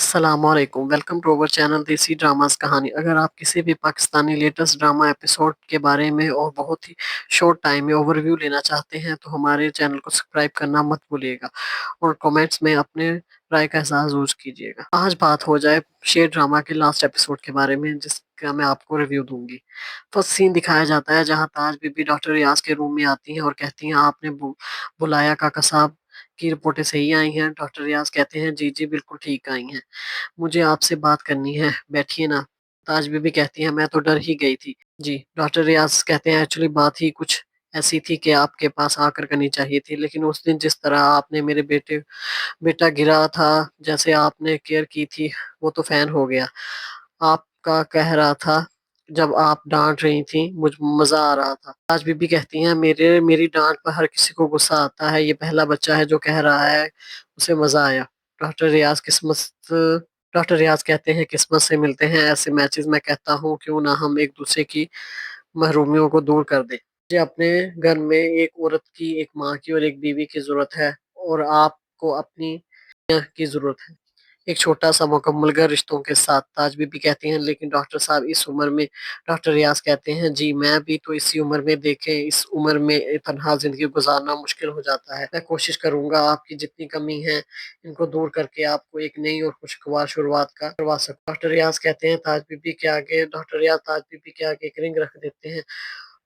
السلام علیکم، welcome to our channel دیسی ڈراماز کہانی۔ اگر آپ کسی بھی پاکستانی لیٹسٹ ڈرامہ ایپیسوڈ کے بارے میں اور بہت ہی شارٹ ٹائم میں اوور ویو لینا چاہتے ہیں تو ہمارے چینل کو سبسکرائب کرنا مت بھولیے گا اور کمنٹس میں اپنے رائے کا اظہار ضرور کیجیے گا۔ آج بات ہو جائے شیر ڈرامہ کے لاسٹ ایپیسوڈ کے بارے میں، جس کا میں آپ کو ریویو دوں گی۔ فرسٹ سین دکھایا جاتا ہے جہاں تاج بی بی ڈاکٹر ریاض کے روم میں آتی ہیں اور کہتی ہیں آپ نے بلایا کاکا صاحب کی رپورٹیں صحیح آئی ہیں؟ ڈاکٹر ریاض کہتے ہیں جی بالکل ٹھیک آئی ہیں، مجھے آپ سے بات کرنی ہے، بیٹھیے نا۔ تاج بی بی کہتی ہیں میں تو ڈر ہی گئی تھی جی۔ ڈاکٹر ریاض کہتے ہیں ایکچولی بات ہی کچھ ایسی تھی کہ آپ کے پاس آ کر کرنی چاہیے تھی، لیکن اس دن جس طرح آپ نے میرے بیٹا گرا تھا، جیسے آپ نے کیئر کی تھی، وہ تو فین ہو گیا۔ آپ کا کہہ رہا تھا جب آپ ڈانٹ رہی تھیں مجھ مزہ آ رہا تھا۔ تاج بی بی کہتی ہیں میری ڈانٹ پر ہر کسی کو غصہ آتا ہے، یہ پہلا بچہ ہے جو کہہ رہا ہے اسے مزہ آیا۔ ڈاکٹر ریاض ڈاکٹر ریاض کہتے ہیں قسمت سے ملتے ہیں ایسے میچز، میں کہتا ہوں کیوں نہ ہم ایک دوسرے کی محرومیوں کو دور کر دیں۔ مجھے اپنے گھر میں ایک عورت کی، ایک ماں کی اور ایک بیوی کی ضرورت ہے، اور آپ کو اپنی کی ضرورت ہے، ایک چھوٹا سا مکمل گھر رشتوں کے ساتھ۔ تاج بی بی کہتے ہیں لیکن ڈاکٹر صاحب اس عمر میں۔ ڈاکٹر ریاض کہتے ہیں جی میں بھی تو اسی عمر میں، دیکھیں اس عمر میں تنہا زندگی گزارنا مشکل ہو جاتا ہے۔ میں کوشش کروں گا آپ کی جتنی کمی ہے ان کو دور کر کے آپ کو ایک نئی اور خوشگوار شروعات کروا سکوں۔ ڈاکٹر ریاض کہتے ہیں تاج بی بی کے آگے ڈاکٹر ریاض تاج بی بی کے آگے ایک رنگ رکھ دیتے ہیں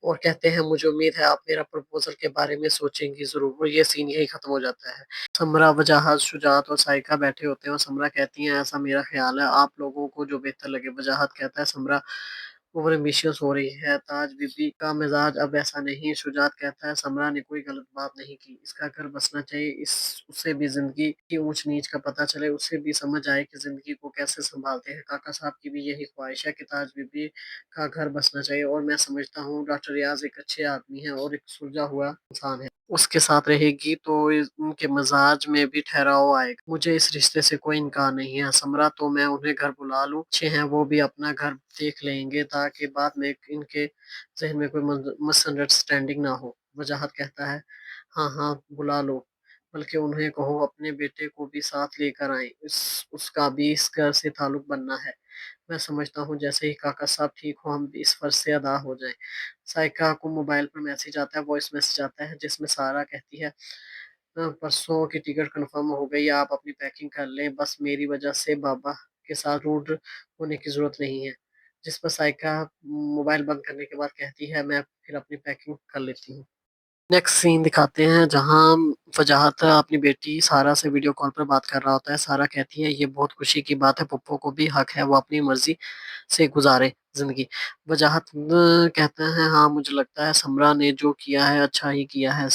اور کہتے ہیں مجھے امید ہے آپ میرا پرپوزل کے بارے میں سوچیں گی ضرور، اور یہ سین یہی ختم ہو جاتا ہے۔ سمرا، وجاہت، شجاعت اور سائیکا بیٹھے ہوتے ہیں اور سمرا کہتی ہیں ایسا میرا خیال ہے آپ لوگوں کو جو بہتر لگے۔ وجاہت کہتا ہے سمرا اوور ایمبیشیس ہو رہی ہے، تاج بی بی کا مزاج اب ایسا نہیں۔ شجاعت کہتا ہے سمرا نے کوئی غلط بات نہیں کی، اس کا گھر بسنا چاہیے، اسے بھی زندگی کی اونچ نیچ کا پتہ چلے، اسے بھی سمجھ آئے کہ زندگی کو کیسے سنبھالتے ہیں۔ کاکا صاحب کی بھی یہی خواہش ہے کہ تاج بی بی کا گھر بسنا چاہیے، اور میں سمجھتا ہوں ڈاکٹر ریاض ایک اچھے آدمی ہے اور ایک سلجھا ہوا انسان ہے، اس کے ساتھ رہے گی تو ان کے مزاج میں بھی ٹھہراؤ آئے گا۔ مجھے اس رشتے سے کوئی انکار نہیں ہے سمرا، تو میں انہیں گھر بلا لوں، اچھے ہیں وہ بھی اپنا گھر دیکھ لیں گے تاکہ بعد میں ان کے ذہن میں کوئی مس انڈرسٹینڈنگ نہ ہو۔ وجاہت کہتا ہے ہاں بلا لو، بلکہ انہیں کہو اپنے بیٹے کو بھی ساتھ لے کر آئیں، اس کا بھی اس گھر سے تعلق بننا ہے۔ میں سمجھتا ہوں جیسے ہی کاکا صاحب ٹھیک ہو ہم بھی اس فرض سے ادا ہو جائیں۔ سائیکا کو موبائل پر میسج آتا ہے، وائس میسج آتا ہے، جس میں سارا کہتی ہے پرسوں کی ٹکٹ کنفرم ہو گئی، آپ اپنی پیکنگ کر لیں، بس میری وجہ سے بابا کے ساتھ روڈ ہونے کی ضرورت نہیں ہے۔ جس پر سائیکا موبائل بند کرنے کے بعد کہتی ہے میں پھر اپنی پیکنگ کر لیتی ہوں۔ نیکسٹ سین دکھاتے ہیں جہاں وجاہت اپنی بیٹی سارا سے ویڈیو کال پر بات کر رہا ہوتا ہے۔ سارا کہتی ہے یہ بہت خوشی کی بات ہے، پپو کو بھی حق ہے وہ اپنی مرضی سے گزارے زندگی۔ وجاہت کہتے ہیں ہاں مجھے لگتا ہے سمرا نے جو کیا ہے اچھا ہی کیا ہے۔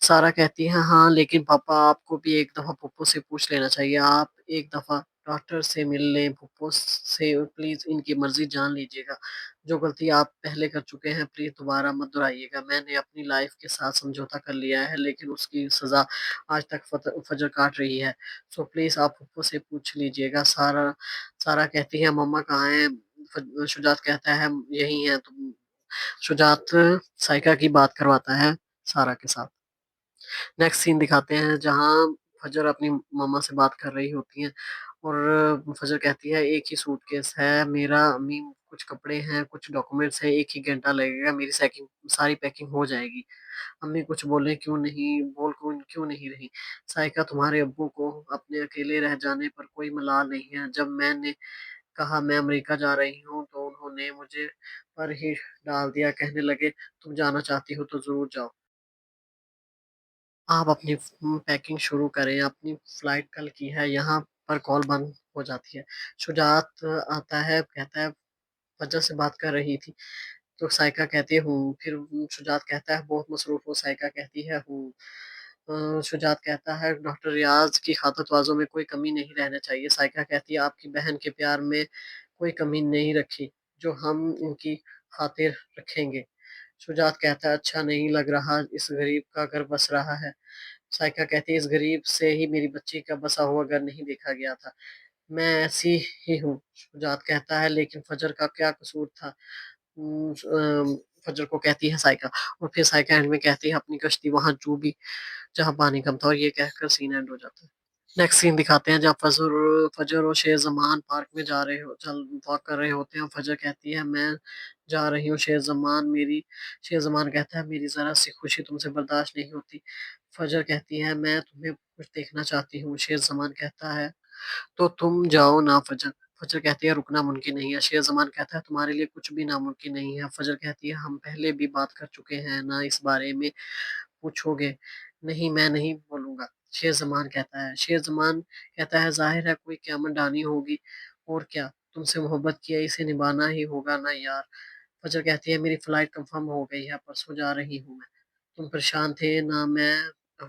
سارا کہتی ہے ہاں لیکن پاپا آپ کو بھی ایک دفعہ پپو سے پوچھ لینا چاہیے، آپ ایک دفعہ ڈاکٹر سے مل لیں، پپو سے پلیز ان کی مرضی جان لیجیے گا، جو غلطی آپ پہلے کر چکے ہیں پلیز دوبارہ مت دہرائیے گا۔ میں نے اپنی لائف کے ساتھ سمجھوتا کر لیا ہے لیکن اس کی سزا آج تک فجر کاٹ رہی ہے، سو پلیز آپ پپو سے پوچھ لیجیے گا۔ سارا کہتی ہے مما کہاں ہیں؟ شجاعت کہتا ہے یہی ہیں تم۔ شجاعت سائیکا کی بات کرواتا ہے سارا کے ساتھ۔ نیکسٹ سین دکھاتے ہیں جہاں فجر اپنی ماما سے بات کر رہی ہوتی ہیں اور فجر کہتی ہے ایک ہی سوٹ کیس ہے میرا امی، کچھ کپڑے ہیں کچھ ڈاکومنٹس ہیں، ایک ہی گھنٹہ لگے گا، میری ساری پیکنگ ہو جائے گی۔ امی کچھ بولیں کیوں نہیں رہی؟ سائیکا تمہارے ابو کو اپنے اکیلے رہ جانے پر کوئی ملال نہیں ہے، جب میں نے کہا میں امریکہ جا رہی ہوں تو انہوں نے مجھے پر ہی ڈال دیا، کہنے لگے تم جانا چاہتی ہو تو ضرور جاؤ، آپ اپنی پیکنگ شروع کریں، اپنی فلائٹ کل کی ہے۔ یہاں پر کال بند ہو جاتی ہے۔ شجاعت آتا ہے کہتا ہے فجر سے بات کر رہی تھی تو سائیکا کہتی ہوں، پھر شجاعت کہتا ہے بہت مصروف ہو، سائیکا کہتی ہے ہوں۔ شجاعت کہتا ہے ڈاکٹر ریاض کی خاطر تواضع میں کوئی کمی نہیں رہنا چاہیے۔ سائیکا کہتی ہے آپ کی بہن کے پیار میں کوئی کمی نہیں رکھی جو ہم ان کی خاطر رکھیں گے۔ شجاعت کہتا ہے اچھا نہیں لگ رہا اس غریب کا گھر بس رہا ہے۔ سائیکا کہتی ہے اس غریب سے ہی میری بچی کا بسا ہوا گھر نہیں دیکھا گیا تھا، میں ایسی ہی ہوں۔ شجاعت کہتا ہے لیکن فجر کا کیا قصور تھا؟ فجر کو کہتی ہے سائیکا، اور پھر سائیکا اینڈ میں کہتی ہے اپنی کشتی وہاں ڈوبی جہاں پانی کم تھا، اور یہ کہہ کر سین اینڈ ہو جاتا ہے۔ नेक्स्ट सीन दिखाते हैं जहाँ फजर फजर और शेर जमान पार्क में जा रहे हो चल वॉक कर रहे होते हैं। फजर कहती है मैं जा रही हूँ शेर जमान कहता है मेरी जरा सी खुशी तुमसे बर्दाश्त नहीं होती। फजर कहती है मैं तुम्हें कुछ देखना चाहती हूँ। शेर जमान कहता है तो तुम जाओ ना फजर। फजर कहती है रुकना मुमकिन नहीं है। शेर जमान कहता है तुम्हारे लिए कुछ भी नामुमकिन नहीं है। फजर कहती है हम पहले भी बात कर चुके हैं ना इस बारे में पूछोगे। नहीं मैं नहीं बोलूंगा। शेर जमान कहता है जाहिर है कोई क़यामत ढानी होगी और क्या तुमसे मोहब्बत किया इसे निभाना ही होगा ना यार। फजर कहती है मेरी फ्लाइट कंफर्म हो गई है परसों जा रही हूँ मैं। तुम परेशान थे ना मैं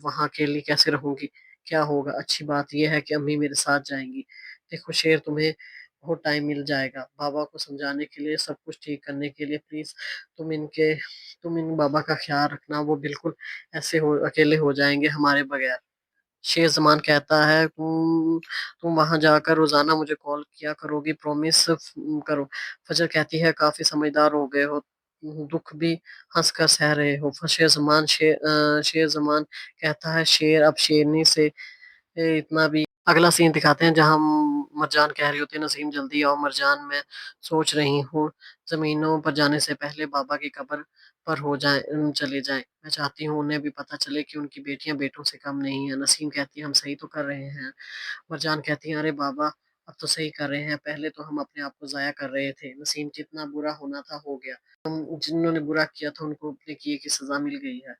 वहाँ अकेली कैसे रहूंगी। क्या होगा अच्छी बात यह है कि अम्मी मेरे साथ जाएंगी। देखो शेर तुम्हें बहुत टाइम मिल जाएगा बाबा को समझाने के लिए सब कुछ ठीक करने के लिए प्लीज तुम इनके तुम इन बाबा का ख्याल रखना वो बिल्कुल ऐसे हो अकेले हो जाएंगे हमारे बगैर। शेर ज़मान कहता है तुम वहाँ जाकर रोज़ाना मुझे कॉल किया करोगी प्रॉमिस करो। फजर कहती है काफ़ी समझदार हो गए हो दुख भी हंस कर सह रहे हो। शेर ज़मान कहता है शेर अब शेरनी से इतना भी। अगला सीन दिखाते हैं जहाँ मरजान कह रही होती है नसीम जल्दी आओ मरजान मैं सोच रही हूँ ज़मीनों पर जाने से पहले बाबा की कब्र पर हो जाए चले जाएं। मैं चाहती हूँ उन्हें भी पता चले कि उनकी बेटियां बेटों से कम नहीं है। नसीम कहती है हम सही तो कर रहे हैं। मरजान कहती है अरे बाबा अब तो सही कर रहे हैं पहले तो हम अपने आप को ज़ाया कर रहे थे। नसीम जितना बुरा होना था हो गया हम जिन्होंने बुरा किया था उनको अपने किए की सज़ा मिल गई है।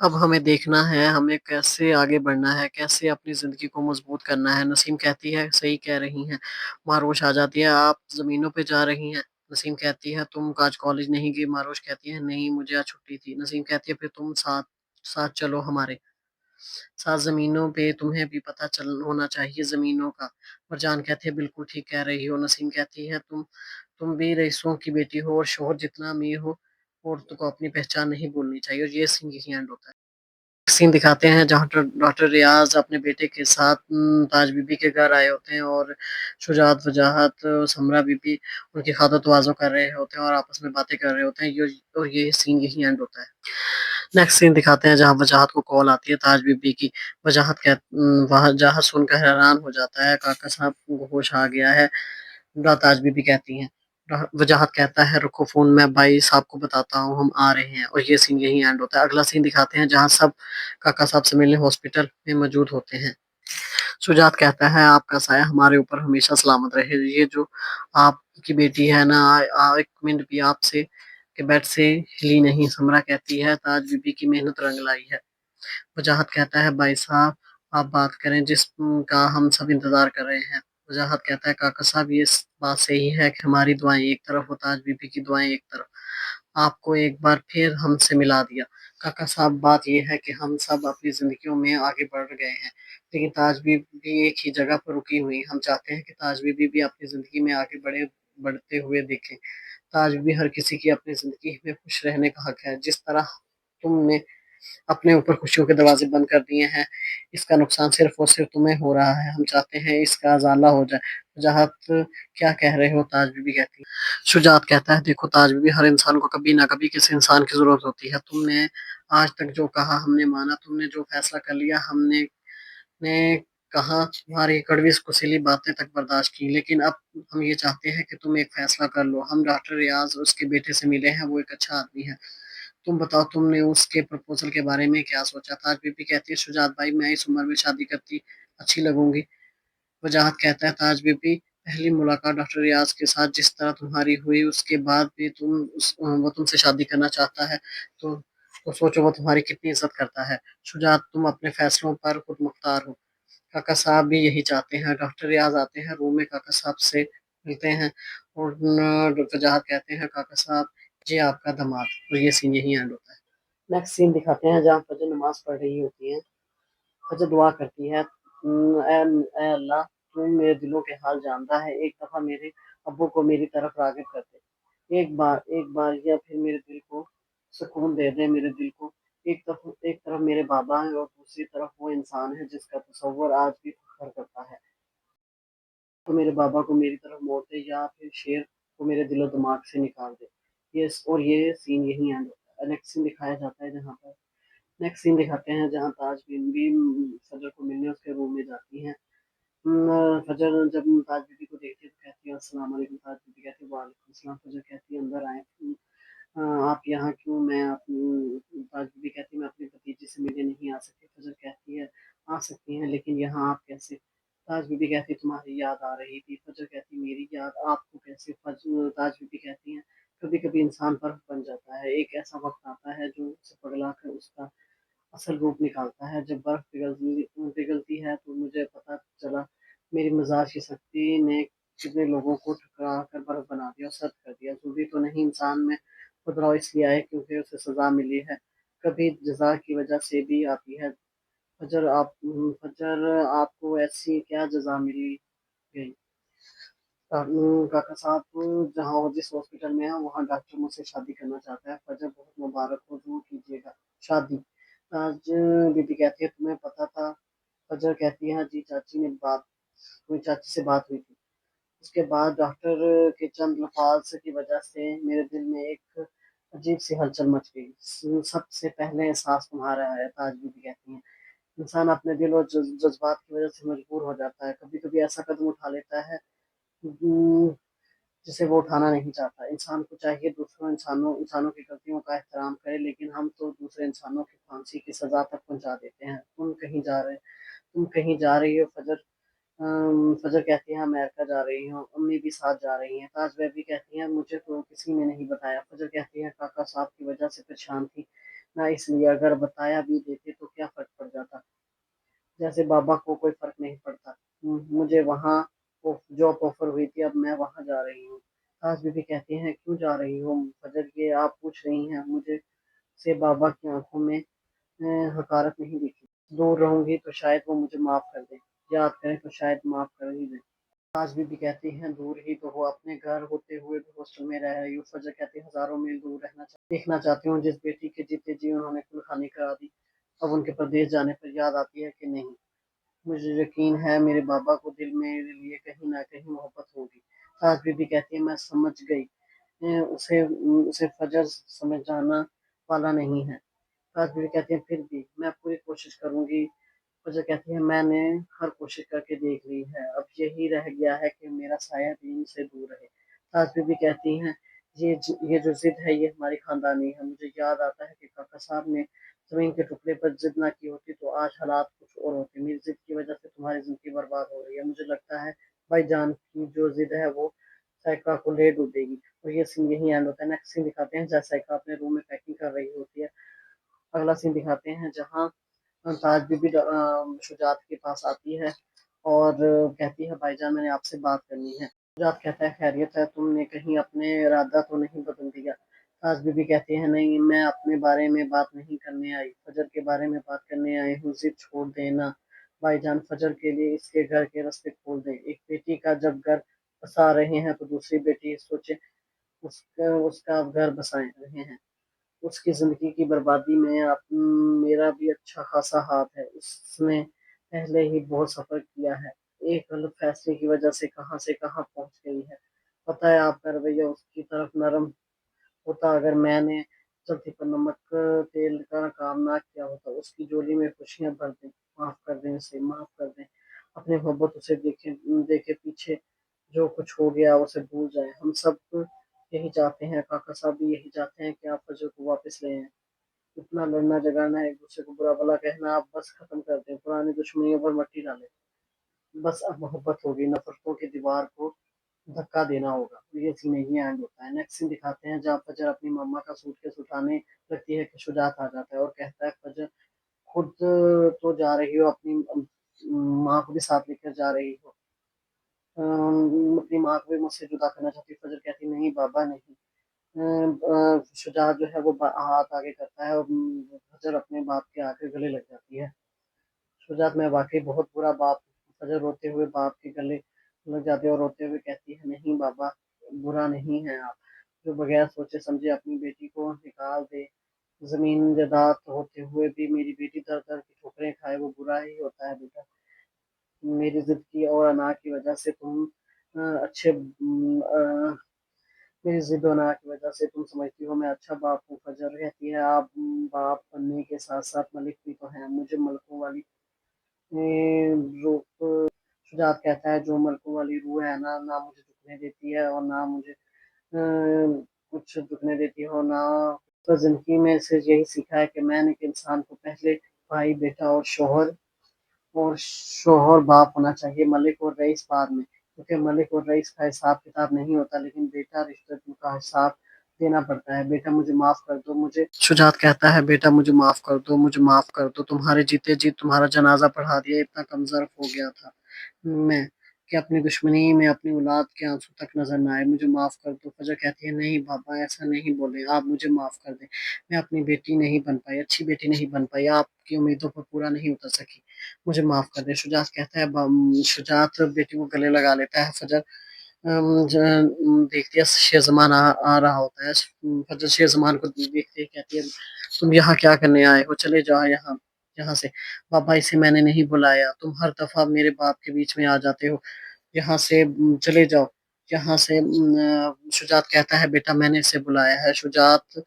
अब हमें देखना है हमें कैसे आगे बढ़ना है कैसे अपनी ज़िंदगी को मजबूत करना है। नसीम कहती है सही कह रही हैं। मारोश आ जाती है आप ज़मीनों पे जा रही हैं। नसीम कहती है तुम आज कॉलेज नहीं गई। मारोश कहती है नहीं मुझे आज छुट्टी थी। नसीम कहती है फिर तुम साथ साथ चलो हमारे साथ ज़मीनों पे तुम्हें भी पता चल होना चाहिए ज़मीनों का। मरजान कहती है बिल्कुल ठीक कह रही हो। नसीम कहती है तुम भी रईसों की बेटी हो और शोहर जितना अमीर हो औरतों को अपनी पहचान नहीं भूलनी चाहिए। और ये सीन यही एंड होता है। सीन दिखाते हैं जहाँ डॉक्टर रियाज अपने बेटे के साथ ताज बीबी के घर आए होते हैं और शुजात वजाहत समरा बीबी उनकी खातर तवाज़ो कर रहे होते हैं और आपस में बातें कर रहे होते हैं। और ये सीन यही एंड होता है। नेक्स्ट सीन दिखाते हैं जहाँ वजाहत को कॉल आती है ताज बीबी की। वजाहत सुनकर हैरान हो जाता है काका साहब को होश आ गया है। ताज बीबी कहती हैं वजाहत कहता है रुको फोन मैं भाई साहब को बताता हूँ हम आ रहे हैं। और ये सीन यही एंड होता है। अगला सीन दिखाते हैं जहाँ सब काका साहब से मिलने हॉस्पिटल में मौजूद होते हैं। सुजात कहता है आपका साया हमारे ऊपर हमेशा सलामत रहे। ये जो आपकी बेटी है ना एक मिनट भी आपसे के बेड से हिली नहीं। समरा कहती है ताज बीबी की मेहनत रंग लाई है। वजाहत कहता है भाई साहब आप बात करें जिस का हम सब इंतजार कर रहे हैं। वजाहत कहता है काका साहब ये बात सही है कि हमारी दुआएं एक तरफ और ताज बीबी की दुआएं एक तरफ। आपको एक बार फिर हमसे मिला दिया। काका साहब बात यह है कि हम सब अपनी जिंदगियों में आगे बढ़ गए हैं लेकिन ताज बीबी एक ही जगह पर रुकी हुई। हम चाहते हैं कि ताज बीबी भी अपनी जिंदगी में आगे बढ़ते हुए देखें। ताज बीबी हर किसी की अपनी जिंदगी में खुश रहने का हक है। जिस तरह तुमने अपने ऊपर खुशियों के दरवाजे बंद कर दिए हैं इसका नुकसान सिर्फ और सिर्फ तुम्हें हो रहा है। हम चाहते हैं इसका अजाला हो जाए। वजाहत क्या कह रहे हो ताज बीबी कहती है। शुजात कहता है देखो ताज बीबी हर इंसान को कभी ना कभी किसी इंसान की जरूरत होती है। तुमने आज तक जो कहा हमने माना। तुमने जो फैसला कर लिया हमने ने कहा तुम्हारी कड़वी कुसीली बातें तक बर्दाश्त की। लेकिन अब हम ये चाहते हैं कि तुम एक फैसला कर लो। हम डॉक्टर रियाज उसके बेटे से मिले हैं वो एक अच्छा आदमी है। तुम बताओ तुमने उसके प्रपोजल के बारे में क्या सोचा। ताज बीबी कहती है शुजात भाई मैं इस उम्र में शादी करती अच्छी लगूंगी। वजाहत कहता है ताज बीबी पहली मुलाकात डॉक्टर रियाज के साथ जिस तरह तुम्हारी हुई उसके बाद भी वो तुमसे शादी करना चाहता है तो तो सोचो वो तुम्हारी कितनी इज्जत करता है। शुजात तुम अपने फैसलों पर खुद मुख्तार हो। काका साहब भी यही चाहते हैं। डॉक्टर रियाज आते हैं रूम में काका साहब से मिलते हैं और डॉक्टर जहाद कहते हैं काका साहब ये आपका दामाद। और ये सीन यही एंड होता है। नेक्स्ट सीन दिखाते हैं जहाँ फजर नमाज पढ़ रही होती है। फजर दुआ करती है ऐ अल्लाह तू मेरे दिलों के हाल जानता है। एक दफा मेरे अब्बू को मेरी तरफ राग़िब कर दे। एक बार या फिर मेरे दिल को सुकून दे दे मेरे दिल को। एक तरफ मेरे बाबा हैं और दूसरी तरफ वो इंसान है जिसका तस्वर आज भी फख्र करता है। तो मेरे बाबा को मेरी तरफ मोड़ दे या फिर शेर को मेरे दिलो दिमाग से निकाल दे। ये सीन यही एंड होता है। नेक्स्ट सीन दिखाया जाता है नेक्स्ट सीन दिखाते हैं जहाँ ताज बीबी फजर को मिलने उसके रूम में जाती हैं। फजर जब ताज बीबी को देखती है तो कहती है अस्सलाम वालेकुम। ताज बीबी कहती है वालेकुम सलाम। फजर कहती है अंदर आए। आप यहाँ क्यों? ताज बीबी कहती है मैं अपने भतीजे से मिलने नहीं आ सकती। फजर कहती है आ सकती हैं, लेकिन यहाँ आप कैसे? ताज बीबी कहती है तुम्हारी याद आ रही थी। फजर कहती है मेरी याद आपको कैसे? ताज बीबी कहती है कभी कभी इंसान बर्फ बन जाता है। एक ऐसा वक्त आता है जो उसे पगला कर उसका असल रूप निकालता है। जब बर्फ पिघलती है तो मुझे पता चला मेरी मिजाज की सख्ती ने कितने लोगों को ठुकरा कर बर्फ बना दिया और सर्द कर दिया। जरूरी तो नहीं इंसान में बदलाव इसलिए आए क्योंकि उसे सजा मिली है, कभी जजा की वजह से भी आती है। फजर आपको ऐसी क्या जजा मिली गई? काका साहब जहाँ वो जिस हॉस्पिटल में है वहाँ डॉक्टर मुझसे शादी करना चाहता है। फजर बहुत मुबारक हो, दूर कीजिएगा शादी। आज बीबी कहती है तुम्हें पता था? फजर कहती है हाँ जी, चाची से बात हुई थी। उसके बाद डॉक्टर के चंद अल्फाज की वजह से मेरे दिल में एक अजीब सी हलचल मच गई। सबसे पहले एहसास तुम्हारा है, ताज बीबी कहती है। इंसान अपने दिल और जज्बात की वजह से मजबूर हो जाता है, कभी कभी ऐसा कदम उठा लेता है जिसे वो उठाना नहीं चाहता। इंसान को चाहिए दूसरों इंसानों की गलतियों का एहतराम करे, लेकिन हम तो दूसरे इंसानों की फांसी की सजा तक पहुंचा देते हैं। तुम कहीं जा रही हो? फजर कहती है अमेरिका जा रही हूँ, अम्मी भी साथ जा रही हैं। ताज बेबी कहती है मुझे तो किसी ने नहीं बताया। फजर कहती है काका साहब की वजह से परेशान थी ना, इसलिए अगर बताया भी देते तो क्या फर्क पड़ जाता, जैसे बाबा को कोई फर्क नहीं पड़ता। मुझे वहाँ जॉब ऑफर हुई थी, अब मैं वहाँ जा रही हूँ। ताज बीबी कहती हैं क्यों जा रही हो? फजर ये आप पूछ रही हैं मुझे से? बाबा की आंखों में हकारत नहीं दिखी। दूर रहूंगी तो शायद वो मुझे माफ कर दे, याद करें तो शायद माफ कर ही दे। ताज बीबी कहती हैं दूर ही तो हो, अपने घर होते हुए भी हॉस्टल में रह रही हो। फजर कहती है हजारों मील दूर देखना चाहती हूँ जिस बेटी के जीते जी उन्होंने कुल्हानी करा दी, अब उनके प्रदेश जाने पर याद आती है कि नहीं। मुझे यकीन है मेरे बाबा को दिल मेरे लिए कहीं ना कहीं मोहब्बत होगी। ताज बीबी कहती है मैं समझ गई। उसे उसे फजर समझ जाना वाला नहीं है। ताज बीबी कहती है फिर भी मैं पूरी कोशिश करूंगी। फजर कहती है मैंने हर कोशिश करके देख ली है, अब यही रह गया है कि मेरा साया दीन से दूर रहे। ताज बीबी कहती हैं ये जो जिद है ये हमारी खानदानी है। मुझे याद आता है कि काका साहब ने जमीन के टुकड़े पर जिद ना की होती तो आज हालात कुछ और होते। मेरी जिद की वजह से तुम्हारी जिंदगी बर्बाद हो रही है। मुझे लगता है भाईजान की जो जिद है वो साइका को ले डूबेगी। और ये सीन यही एंड होता है। नेक्स्ट सीन दिखाते हैं जहाँ साइका अपने रूम में पैकिंग कर रही होती है। अगला सीन दिखाते हैं जहाँ ताज बीबी शुजात के पास आती है और कहती है भाईजान मैंने आपसे बात करनी है। शुजात कहता है खैरियत है, तुमने कहीं अपने इरादा तो नहीं बदल दिया? ताज बीबी कहती है नहीं, मैं अपने बारे में बात नहीं करने आई, फजर के बारे में बात करने आई हूँ। जिद छोड़ देना भाईजान, फजर के लिए इसके घर के रास्ते खोल दे। एक बेटी का जब घर बसा रहे हैं तो दूसरी बेटी सोचे उसका घर बसाए रहे हैं। उसकी जिंदगी की बर्बादी में मेरा भी अच्छा खासा हाथ है। उसने पहले ही बहुत सफर किया है, एक गलत फैसले की वजह से कहाँ पहुंच गई है। पता है आपका रवैया उसकी तरफ नरम होता, अगर मैंने चलती पर नमक तेल का काम ना किया होता। उसकी झोली में खुशियां भर दें, माफ कर दें, उसे माफ कर दें। अपनी मोहब्बत उसे देखे देखे पीछे जो कुछ हो गया उसे भूल जाए। हम सब यही चाहते हैं, काका साहब भी यही चाहते हैं कि आप फजर को वापस ले आए। इतना लड़ना झगड़ना एक दूसरे को बुरा भला कहना आप बस खत्म कर दें, पुरानी दुश्मनियों पर मट्टी डालें। बस अब मोहब्बत होगी, नफरतों की दीवार को धक्का देना होगा। तो ये सीन यही एंड होता है। नेक्स्ट सीन दिखाते हैं जहाँ फजर अपनी मम्मा का सूटकेस उठाने लगती है कि शुजात आ जाता है और कहता है फजर खुद तो जा रही हो, अपनी माँ को भी साथ लेकर जा रही हो। अपनी माँ को भी मुझसे जुदा करना चाहती है। फजर कहती नहीं बाबा नहीं। शुजात जो है वो हाथ आगे करता है और फजर अपने बाप के आगे गले लग जाती है। शुजात मैं वाकई बहुत बुरा बाप हूँ। फजर रोते हुए बाप के गले लग जाती है और रोते हुए कहती है नहीं बाबा, बुरा नहीं है आप जो बगैर सोचे समझे अपनी बेटी को निकाल दे। जमीन जायदाद होते हुए भी मेरी बेटी दर दर की ठोकरें खाए, वो बुरा ही होता है बेटा। मेरी जिद की और अना की वजह से तुम अच्छे मेरी जिद और अना की वजह से तुम समझती हो मैं अच्छा बाप हूँ। फजर कहती है आप बाप बनने के साथ साथ मलिक भी तो हैं, मुझे मलकों वाली रूप شجاعت کہتا ہے جو ملکوں والی روح ہے نا، نہ مجھے جھکنے دیتی ہے اور نہ مجھے کچھ جھکنے دیتی ہے، اور نہ تو زندگی میں سے یہی سیکھا ہے کہ میں نے کہ انسان کو پہلے بھائی بیٹا اور شوہر باپ ہونا چاہیے، ملک اور رئیس بعد میں، کیونکہ ملک اور رئیس کا حساب کتاب نہیں ہوتا، لیکن بیٹا رشتے کا حساب دینا پڑتا ہے۔ بیٹا مجھے معاف کر دو، مجھے شجاعت کہتا ہے بیٹا مجھے معاف کر دو، مجھے معاف کر دو، تمہارے جیتے جی تمہارا جنازہ پڑھا دیا، اتنا کمزور ہو گیا تھا میں کہ اپنی دشمنی میں اپنی اولاد کے آنسو تک نظر نہ آئے، مجھے معاف کر دو۔ فجر کہتی ہے نہیں بابا ایسا نہیں بولے، آپ مجھے معاف کر دیں، میں اپنی بیٹی نہیں بن پائی، اچھی بیٹی نہیں بن پائی، آپ کی امیدوں پر پورا نہیں اتر سکی، مجھے معاف کر دیں۔ شجاعت کہتا ہے شجاعت بیٹی کو گلے لگا لیتا ہے۔ فجر دیکھتی ہے شیر زمان آ رہا ہوتا ہے، فجر شیر زمان کو دیکھتی ہے، کہتی ہے تم یہاں کیا کرنے آئے ہو، چلے جاؤ یہاں سے، بابا اسے میں نے نہیں بلایا، تم ہر دفعہ میرے باپ کے بیچ میں آ جاتے ہو، یہاں سے چلے جاؤ یہاں سے۔ شجاعت کہتا ہے بیٹا میں نے اسے بلایا ہے۔ شجاعت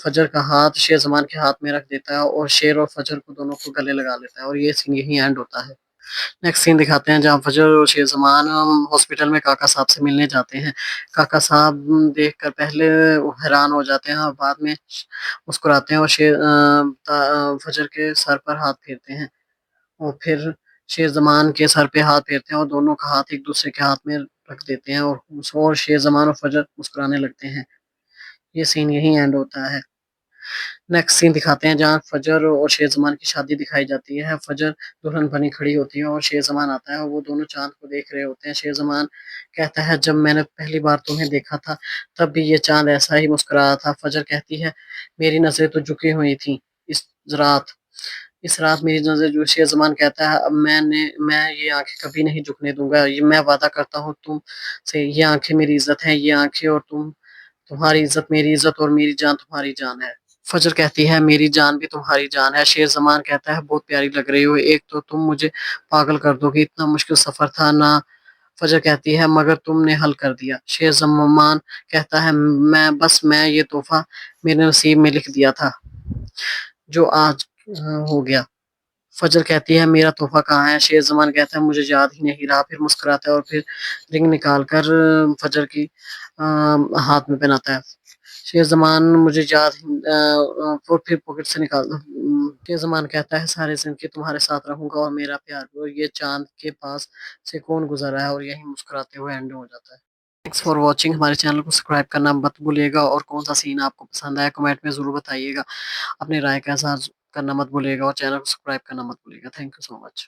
فجر کا ہاتھ شیر زمان کے ہاتھ میں رکھ دیتا ہے اور شیر اور فجر کو دونوں کو گلے لگا لیتا ہے، اور یہ سین یہی اینڈ ہوتا ہے۔ نیکسٹ سین دکھاتے ہیں جہاں فجر اور شیر زمان ہاسپٹل میں کاکا صاحب سے ملنے جاتے ہیں۔ کاکا صاحب دیکھ کر پہلے وہ حیران ہو جاتے ہیں اور بعد میں مسکراتے ہیں اور فجر کے سر پر ہاتھ پھیرتے ہیں، اور پھر شیر زمان کے سر پہ ہاتھ پھیرتے ہیں اور دونوں کا ہاتھ ایک دوسرے کے ہاتھ میں رکھ دیتے ہیں، اور شیر زمان اور فجر مسکرانے لگتے ہیں۔ یہ سین یہی اینڈ ہوتا ہے۔ نیکسٹ سین دکھاتے ہیں جہاں فجر اور شیر زمان کی شادی دکھائی جاتی ہے۔ فجر دلہن بنی کھڑی ہوتی ہے اور شیر زمان آتا ہے اور وہ دونوں چاند کو دیکھ رہے ہوتے ہیں۔ شیر زمان کہتا ہے جب میں نے پہلی بار تمہیں دیکھا تھا تب بھی یہ چاند ایسا ہی مسکرایا تھا۔ فجر کہتی ہے میری نظریں تو جھکی ہوئی تھیں رات اس رات میری نظر جو شیر زمان کہتا ہے اب میں یہ آنکھیں کبھی نہیں جھکنے دوں گا، یہ میں وعدہ کرتا ہوں تم سے، یہ آنکھیں میری عزت ہیں، یہ آنکھیں اور تمہاری عزت میری عزت اور میری جان تمہاری جان ہے۔ فجر کہتی ہے میری جان بھی تمہاری جان ہے۔ شیر زمان کہتا ہے بہت پیاری لگ رہی ہو، ایک تو تم مجھے پاگل کر دو گی، اتنا مشکل سفر تھا نا۔ فجر کہتی ہے مگر تم نے حل کر دیا۔ شیر زمان کہتا ہے میں یہ تحفہ میرے نصیب میں لکھ دیا تھا جو آج ہو گیا۔ فجر کہتی ہے میرا تحفہ کہاں ہے؟ شیر زمان کہتا ہے مجھے یاد ہی نہیں رہا، پھر مسکراتا ہے اور پھر رنگ نکال کر فجر کی ہاتھ میں پہناتا ہے۔ شیر زمان مجھے یاد پھر پاکٹ سے نکال دو۔ شیر زمان کہتا ہے سارے زندگی تمہارے ساتھ رہوں گا اور میرا پیار بھی، اور یہ چاند کے پاس سے کون گزر رہا ہے، اور یہی مسکراتے ہوئے اینڈ ہو جاتا ہے۔ تھینکس فار واچنگ، ہمارے چینل کو سبسکرائب کرنا مت بھولیے گا، اور کون سا سین آپ کو پسند آیا کمنٹ میں ضرور بتائیے گا، اپنی رائے کا اظہار کرنا مت بھولیے گا، اور چینل کو سبسکرائب کرنا مت بھولیے گا۔ Thank you so much.